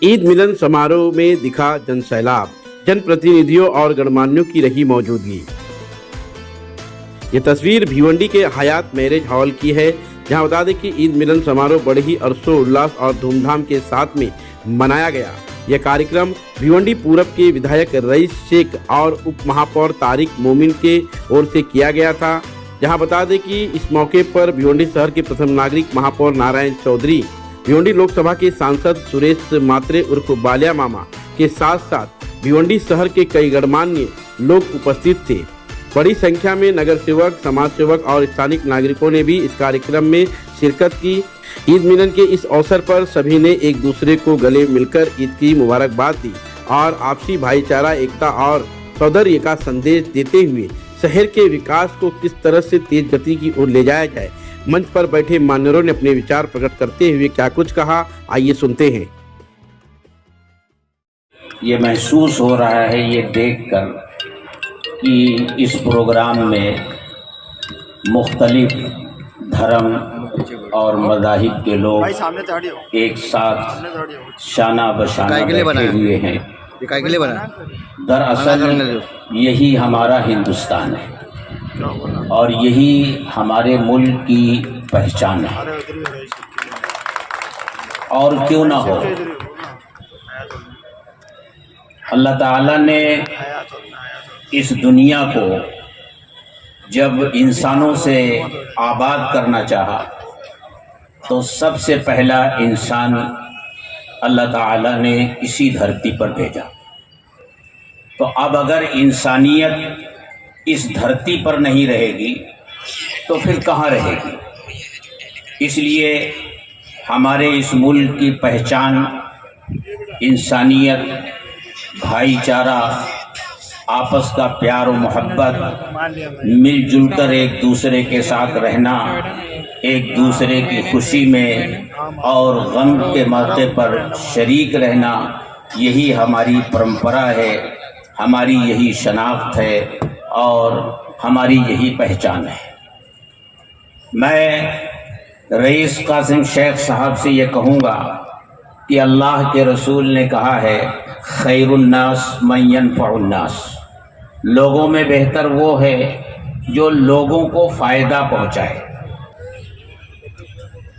ईद मिलन समारोह में दिखा जनसैलाब, जनप्रतिनिधियों और गणमान्यों की रही मौजूदगी। ये तस्वीर भिवंडी के हयात मैरिज हॉल की है, जहां बता दें कि ईद मिलन समारोह बड़े ही हर्षोल्लास और धूमधाम के साथ में मनाया गया। यह कार्यक्रम भिवंडी पूरब के विधायक रईस शेख और उप महापौर तारिक मोमिन के ओर से किया गया था। जहां बता दें कि इस मौके पर भिवंडी शहर के प्रथम नागरिक महापौर नारायण चौधरी, भिवंडी लोकसभा के सांसद सुरेश मात्रे उर्फ बालिया मामा के साथ साथ भिवंडी शहर के कई गणमान्य लोग उपस्थित थे। बड़ी संख्या में नगर सेवक, समाज सेवक और स्थानीय नागरिकों ने भी इस कार्यक्रम में शिरकत की। ईद मिलन के इस अवसर पर सभी ने एक दूसरे को गले मिलकर ईद की मुबारकबाद दी और आपसी भाईचारा, एकता और सौहार्द का संदेश देते हुए शहर के विकास को किस तरह से तेज गति की ओर ले जाया जाए, मंच पर बैठे मान्यवरों ने अपने विचार प्रकट करते हुए क्या कुछ कहा, आइए सुनते हैं। ये महसूस हो रहा है ये देखकर कि इस प्रोग्राम में मुख्तलिफ धर्म और मज़ाहिब के लोग एक साथ शाना बशाना बैठे हुए हैं। दरअसल यही हमारा हिंदुस्तान है और यही हमारे मुल्क की पहचान है। और क्यों ना हो, अल्लाह ताला ने इस दुनिया को जब इंसानों से आबाद करना चाहा तो सबसे पहला इंसान अल्लाह ताला ने इसी धरती पर भेजा। तो अब अगर इंसानियत इस धरती पर नहीं रहेगी तो फिर कहाँ रहेगी? इसलिए हमारे इस मुल्क की पहचान इंसानियत, भाईचारा, आपस का प्यार और मोहब्बत, मिलजुल कर एक दूसरे के साथ रहना, एक दूसरे की खुशी में और गम के मौके पर शरीक रहना, यही हमारी परंपरा है, हमारी यही शनाख्त है और हमारी यही पहचान है। मैं रईस कासिम शेख साहब से ये कहूँगा कि अल्लाह के रसूल ने कहा है, खैरुन्नास मन यनफ़उन्नास, लोगों में बेहतर वो है जो लोगों को फ़ायदा पहुँचाए।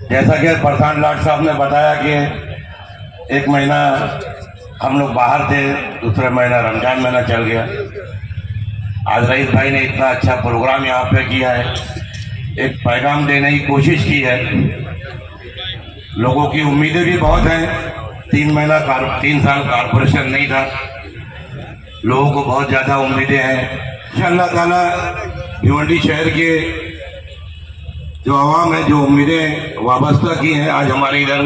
जैसा कि प्रधान लाट साहब ने बताया कि एक महीना हम लोग बाहर थे, दूसरा महीना रमजान महीना चल गया। आज रईस भाई ने इतना अच्छा प्रोग्राम यहाँ पे किया है, एक पैगाम देने की कोशिश की है। लोगों की उम्मीदें भी बहुत हैं। 3 साल कारपोरेशन नहीं था, लोगों को बहुत ज़्यादा उम्मीदें हैं। इंशाअल्लाह ताला भिवंडी शहर के जो आवाम है, जो उम्मीदें वाबस्ता की हैं, आज हमारे इधर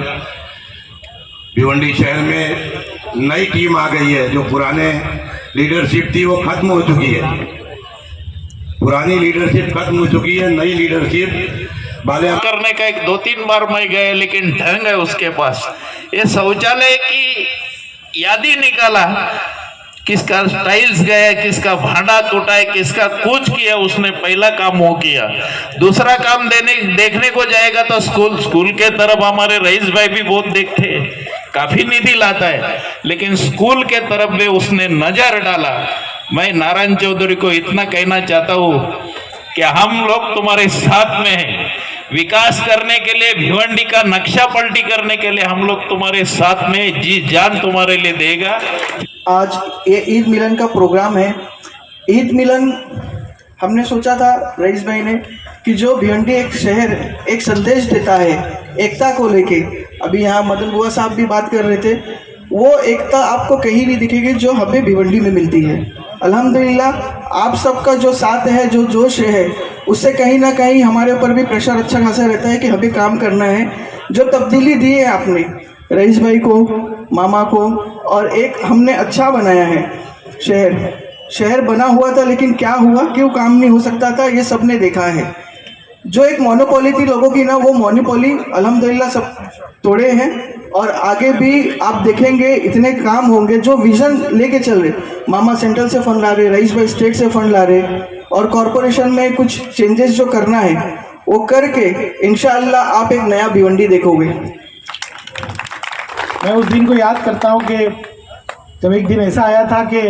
भिवंडी शहर में नई टीम आ गई है। जो पुराने लीडरशिप थी वो खत्म हो चुकी है, पुरानी लीडरशिप खत्म हो चुकी है, नई लीडरशिप वाले करने का 1-2-3 बार मैं गए, लेकिन ढंग है उसके पास। ये शौचालय की याद ही निकाला, किसका टाइल्स गया, किसका भांडा टूटा है, किसका कुछ किया, उसने पहला काम वो किया। दूसरा काम देखने को जाएगा तो स्कूल के तरफ हमारे रईस भाई भी बहुत देखते हैं, काफी निधि लाता है, लेकिन स्कूल के तरफ भी उसने नजर डाला। मैं नारायण चौधरी को इतना कहना चाहता हूँ कि हम लोग तुम्हारे साथ में हैं, विकास करने के लिए, भिवंडी का नक्शा पलटी करने के लिए हम लोग तुम्हारे साथ में, जी जान तुम्हारे लिए देगा। आज ये ईद मिलन का प्रोग्राम है। ईद मिलन हमने सोचा था रईस भाई ने कि जो भिवंडी एक शहर एक संदेश देता है एकता को लेके, अभी यहाँ मदन बुआ साहब भी बात कर रहे थे, वो एकता आपको कहीं नहीं दिखेगी जो हमें भिवंडी में मिलती है। अल्हम्दुलिल्लाह आप सबका जो साथ है, जो जोश है, उससे कहीं ना कहीं हमारे ऊपर भी प्रेशर अच्छा खासा रहता है कि हमें काम करना है। जो तब्दीली दी है आपने रईस भाई को, मामा को, और एक हमने अच्छा बनाया है शहर बना हुआ था, लेकिन क्या हुआ, क्यों काम नहीं हो सकता था, ये सब ने देखा है। जो एक मोनोपोली थी लोगों की ना, वो मोनोपोली अल्हम्दुलिल्लाह सब तोड़े हैं और आगे भी आप देखेंगे इतने काम होंगे। जो विज़न लेके चल रहे, मामा सेंट्रल से फंड ला रहे, रईस भाई स्टेट से फंड ला रहे, और कॉरपोरेशन में कुछ चेंजेस जो करना है वो करके इंशाअल्लाह आप एक नया भिवंडी देखोगे। मैं उस दिन को याद करता हूँ कि जब एक दिन ऐसा आया था कि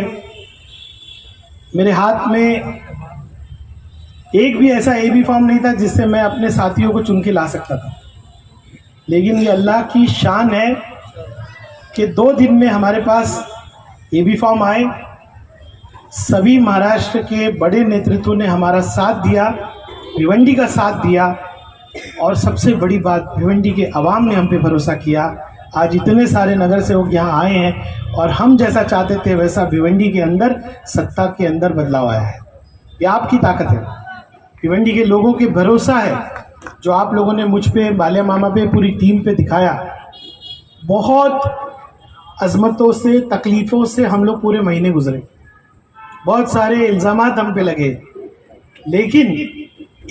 मेरे हाथ में एक भी ऐसा AB फॉर्म नहीं था जिससे मैं अपने साथियों को चुन के ला सकता था, लेकिन ये अल्लाह की शान है कि 2 दिन में हमारे पास AB फॉर्म आए। सभी महाराष्ट्र के बड़े नेतृत्व ने हमारा साथ दिया, भिवंडी का साथ दिया, और सबसे बड़ी बात भिवंडी के अवाम ने हम पे भरोसा किया। आज इतने सारे नगर सेवक यहाँ आए हैं और हम जैसा चाहते थे वैसा भिवंडी के अंदर सत्ता के अंदर बदलाव आया है। ये आपकी ताकत है, भिवंडी के लोगों के भरोसा है जो आप लोगों ने मुझ पे, बालिया मामा पे, पूरी टीम पे दिखाया। बहुत अजमतों से, तकलीफ़ों से हम लोग पूरे महीने गुजरे, बहुत सारे इल्ज़ामात हम पे लगे, लेकिन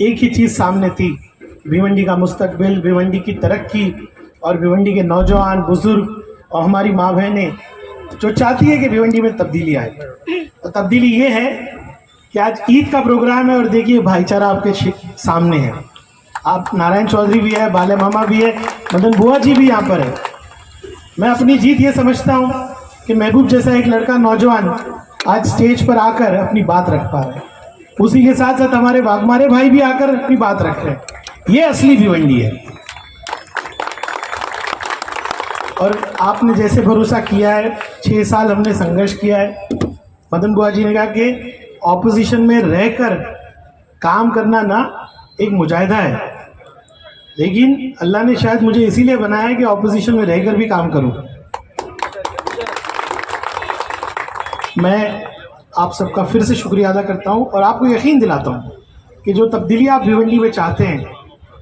एक ही चीज़ सामने थी, भिवंडी का मुस्तकबिल, भिवंडी की तरक्की और भिवंडी के नौजवान, बुज़ुर्ग और हमारी माँ बहनें जो चाहती है कि भिवंडी में तब्दीली आए। और तब्दीली ये है कि आज ईद का प्रोग्राम है और देखिए भाईचारा आपके सामने है। आप नारायण चौधरी भी है, बाले मामा भी है, मदन बुआ जी भी यहाँ पर है। मैं अपनी जीत ये समझता हूँ कि महबूब जैसा एक लड़का, नौजवान, आज स्टेज पर आकर अपनी बात रख पा रहे हैं। उसी के साथ साथ हमारे वाघमारे भाई भी आकर अपनी बात रख रहे हैं। ये असली भिवंडी है। और आपने जैसे भरोसा किया है, 6 साल हमने संघर्ष किया है। मदन बुआ जी ने कहा कि ऑपोजिशन में रहकर काम करना ना एक मुजाहिदा है, लेकिन अल्लाह ने शायद मुझे इसीलिए बनाया है कि ऑपोजिशन में रहकर भी काम करूं। मैं आप सबका फिर से शुक्रिया अदा करता हूं और आपको यकीन दिलाता हूं कि जो तब्दीली आप भिवंडी में चाहते हैं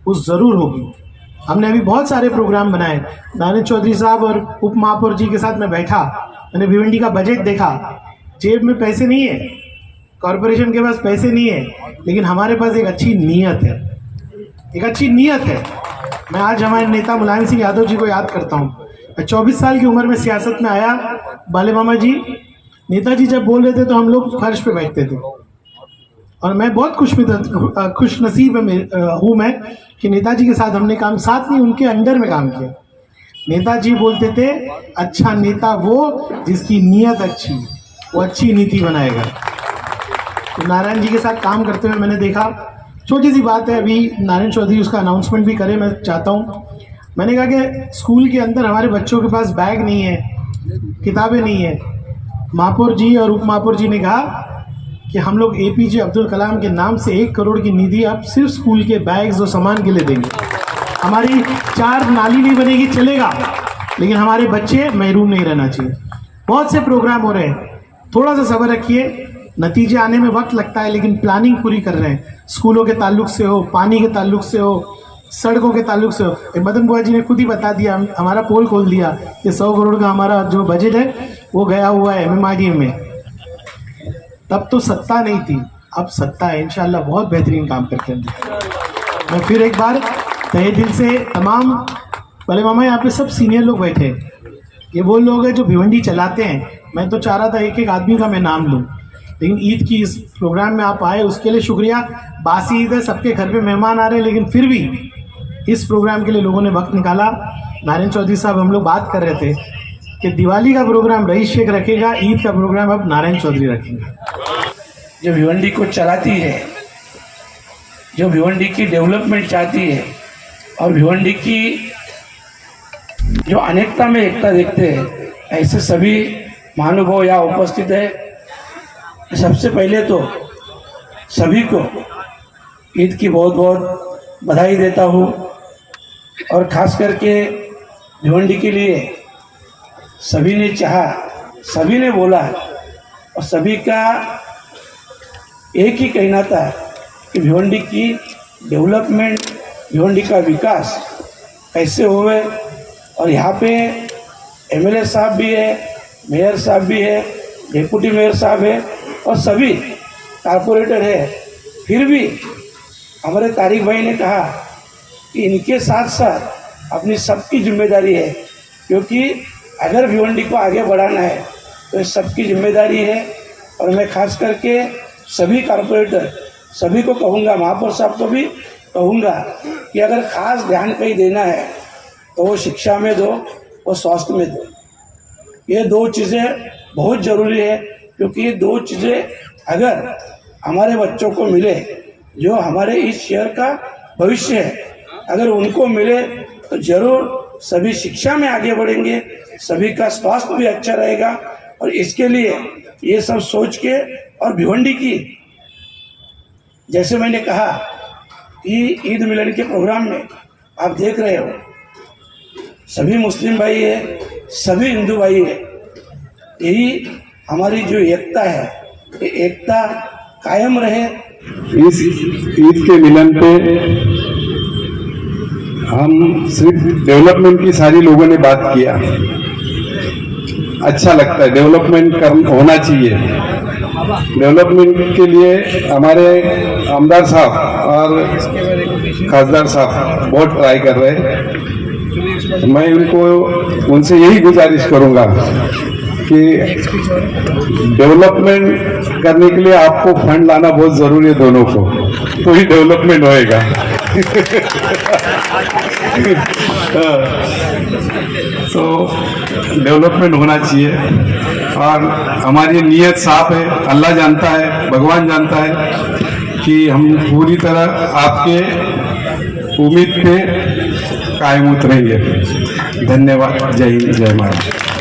वो ज़रूर होगी। हमने अभी बहुत सारे प्रोग्राम बनाए। नारायण चौधरी साहब और उप महापौर जी के साथ मैं बैठा, मैंने भिवंडी का बजट देखा। जेब में पैसे नहीं है, कॉरपोरेशन के पास पैसे नहीं है, लेकिन हमारे पास एक अच्छी नीयत है, एक अच्छी नीयत है। मैं आज हमारे नेता मुलायम सिंह यादव जी को याद करता हूँ। मैं 24 साल की उम्र में सियासत में आया। बाले मामा जी, नेताजी जब बोल रहे थे तो हम लोग फर्श पे बैठते थे, और मैं बहुत खुश नसीब हूँ मैं कि नेताजी के साथ हमने काम, साथ नहीं उनके अंडर में काम किया। नेताजी बोलते थे, अच्छा नेता वो जिसकी नीयत अच्छी, वो अच्छी नीति बनाएगा। तो नारायण जी के साथ काम करते हुए मैंने देखा, छोटी सी बात है, अभी नारायण चौधरी उसका अनाउंसमेंट भी करे, मैं चाहता हूँ। मैंने कहा कि स्कूल के अंदर हमारे बच्चों के पास बैग नहीं है, किताबें नहीं है। महापौर जी और उप महापौर जी ने कहा कि हम लोग APJ अब्दुल कलाम के नाम से 1 करोड़ की निधि अब सिर्फ स्कूल के बैग्स और सामान के लिए देंगे। हमारी 4 नाली नहीं बनेगी चलेगा, लेकिन हमारे बच्चे महरूम नहीं रहना चाहिए। बहुत से प्रोग्राम हो रहे हैं, थोड़ा सा सब्र रखिए, नतीजे आने में वक्त लगता है, लेकिन प्लानिंग पूरी कर रहे हैं। स्कूलों के ताल्लुक से हो, पानी के ताल्लुक से हो, सड़कों के ताल्लुक से हो। मदन बुआ जी ने खुद ही बता दिया, हमारा पोल खोल दिया कि 100 करोड़ का हमारा जो बजट है वो गया हुआ है MMRDA में। तब तो सत्ता नहीं थी, अब सत्ता है। इंशाल्लाह बहुत बेहतरीन काम करके हम दिखाएंगे। मैं फिर एक बार तहे दिल से तमाम बड़े मामा, यहाँ पे सब सीनियर लोग बैठे हैं, ये वो लोग हैं जो भिवंडी चलाते हैं। मैं तो चाह रहा था एक एक आदमी का मैं नाम लूँ, लेकिन ईद की इस प्रोग्राम में आप आए उसके लिए शुक्रिया। बासी ईद है, सबके घर पे मेहमान आ रहे हैं, लेकिन फिर भी इस प्रोग्राम के लिए लोगों ने वक्त निकाला। नारायण चौधरी साहब, हम लोग बात कर रहे थे कि दिवाली का प्रोग्राम रईस शेख रखेगा, ईद का प्रोग्राम अब नारायण चौधरी रखेंगे। जो भिवंडी को चलाती है, जो भिवंडी की डेवलपमेंट चाहती है और भिवंडी की जो अनेकता में एकता देखते हैं, ऐसे सभी महानुभाव यहाँ उपस्थित है। सबसे पहले तो सभी को ईद की बहुत बहुत बधाई देता हूँ, और ख़ास करके भिवंडी के लिए सभी ने चाहा, सभी ने बोला, और सभी का एक ही कहना था कि भिवंडी की डेवलपमेंट, भिवंडी का विकास कैसे होवे। और यहाँ पे MLA साहब भी है, मेयर साहब भी है, डिप्टी मेयर साहब है और सभी कारपोरेटर है। फिर भी हमारे तारिक भाई ने कहा कि इनके साथ साथ अपनी सबकी जिम्मेदारी है, क्योंकि अगर भिवंडी को आगे बढ़ाना है तो सबकी जिम्मेदारी है। और मैं खास करके सभी कारपोरेटर, सभी को कहूँगा, महापौर साहब को भी कहूँगा कि अगर ख़ास ध्यान कहीं देना है तो वो शिक्षा में दो, और स्वास्थ्य में दें। ये दो चीज़ें बहुत ज़रूरी है, क्योंकि ये दो चीज़ें अगर हमारे बच्चों को मिले, जो हमारे इस शहर का भविष्य है, अगर उनको मिले तो ज़रूर सभी शिक्षा में आगे बढ़ेंगे, सभी का स्वास्थ्य भी अच्छा रहेगा। और इसके लिए ये सब सोच के, और भिवंडी की, जैसे मैंने कहा कि ईद मिलन के प्रोग्राम में आप देख रहे हो सभी मुस्लिम भाई है, सभी हिंदू भाई है। यही हमारी जो एकता है, ये एकता कायम रहे। इस ईद के मिलन पे हम सिर्फ डेवलपमेंट की सारी लोगों ने बात किया। अच्छा लगता है, डेवलपमेंट होना चाहिए। डेवलपमेंट के लिए हमारे आमदार साहब और खासदार साहब बहुत ट्राई कर रहे हैं। मैं उनसे यही गुजारिश करूंगा कि डेवलपमेंट करने के लिए आपको फंड लाना बहुत जरूरी है, दोनों को, तो ही डेवलपमेंट होएगा। तो डेवलपमेंट होना चाहिए, और हमारी नीयत साफ है। अल्लाह जानता है, भगवान जानता है कि हम पूरी तरह आपके उम्मीद पे कायम उतरेंगे। धन्यवाद। जय हिंद, जय महाराष्ट्र।